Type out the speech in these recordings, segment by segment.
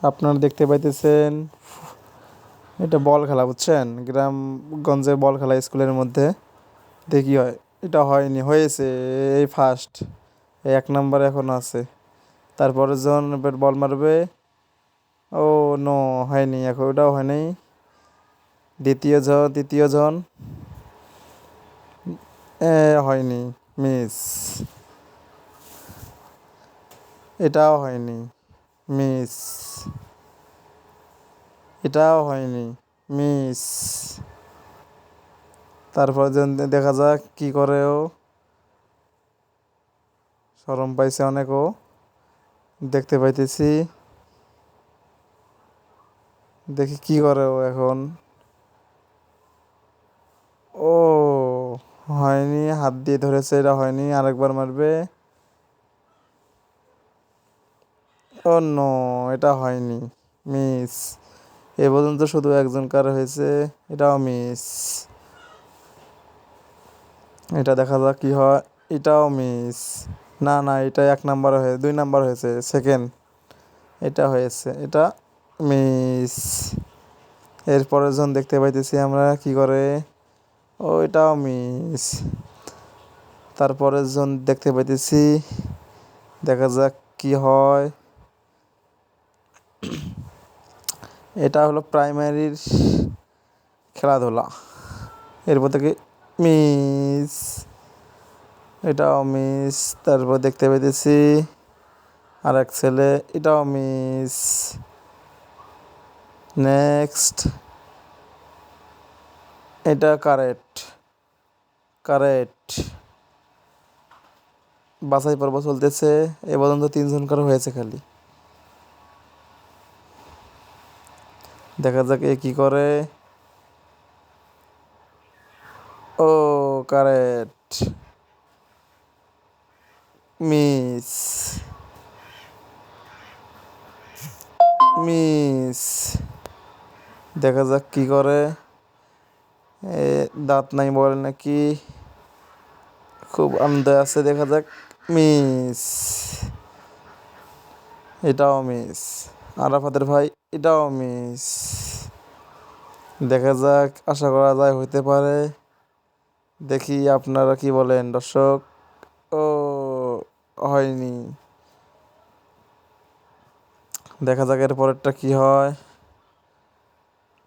আপনারা দেখতে পাইতেছেন এটা বল খেলা, বুঝছেন? গ্রামগঞ্জে বল খেলা স্কুলের মধ্যে দেখি হয়। এটা হয়নি, হয়েছে এই ফার্স্ট, এই 1 নাম্বার এখন আছে। তারপরে জন এবার বল মারবে। ও নো, হয়নি, এখন ওটাও হয়নি। তৃতীয় জন হয়নি, মিস। এটাও হয়নি, মিস। এটাও হয়নি, মিস। তারপর দেখা যাক কি করে ও। শরম পাইছে অনেক ও, দেখতে পাইতেছি। দেখি কি করে ও এখন। ও হয়নি, হাত দিয়ে ধরেছে, এটা হয়নি, আরেকবার মারবে। ও নো, এটা হয়নি, মিস। এ পর্যন্ত শুধু একজন কার হয়েছে, এটাও মিস। এটা দেখা যাক কি হয়। এটাও মিস। না না, এটা 1 নাম্বার হয়ে 2 নাম্বার হয়েছে, সেকেন্ড। এটা হয়েছে, এটা মিস। এরপরের জন দেখতে পাইতেছি আমরা কি করে। ও এটাও মিস। তারপরের জন দেখতে পাইতেছি, দেখা যাক কি হয়। এটা হলো প্রাইমারির খেলাধুলা। এরপর থেকে মিস। এটাও মিস। তারপর দেখতে পাইতেছি আর এক ছেলে, এটাও মিস। নেক্সট, এটা কারেক্ট, কারেক্ট। বাছাই পর্ব চলতেছে। এ পর্যন্ত 3জন করে হয়েছে খালি। দেখা যাক এ কি করে। ও কারেক্ট, মিস, মিস। দেখা যাক কি করে। এ দাঁত নাই বলে নাকি, খুব আনন্দে আছে। দেখা যাক, মিস। এটাও মিস। আরাফাতের ভাই, এটাও মিস। দেখা যাক, আশা করা যায় হইতে পারে। দেখি আপনারা কি বলেন দর্শক। ও হয়নি। দেখা যাক এর পরেরটা কি হয়।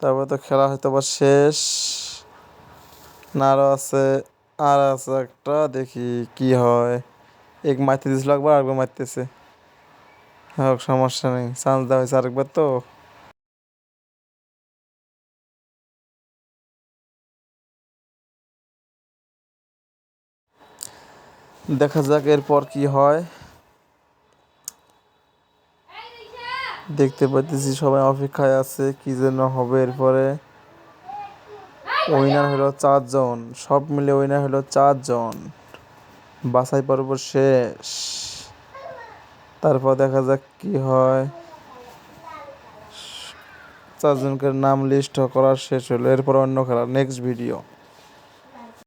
তারপরে তো খেলা হয়তো বা শেষ। না আরও আছে, আর আছে একটা, দেখি কি হয়। এক মারতে দিয়েছিল একবার, আরেকবার মারতেছে। হোক, সমস্যা নেই, চান্স দেওয়া হয়েছে আরেকবার তো। দেখা যাক এরপর কি হয়। দেখতে পাইতেছি সবাই অপেক্ষায় আছে, কি যেন হবে এরপরে। উইনার হলো 4 জন, সব মিলে উইনার হলো 4 জন। বাছাই পর্ব শেষ। তারপর দেখা যাক কি হয়। 4 জনকে নাম লিস্ট করা শেষ হলো। এরপর অন্য খেলা, নেক্সট ভিডিও।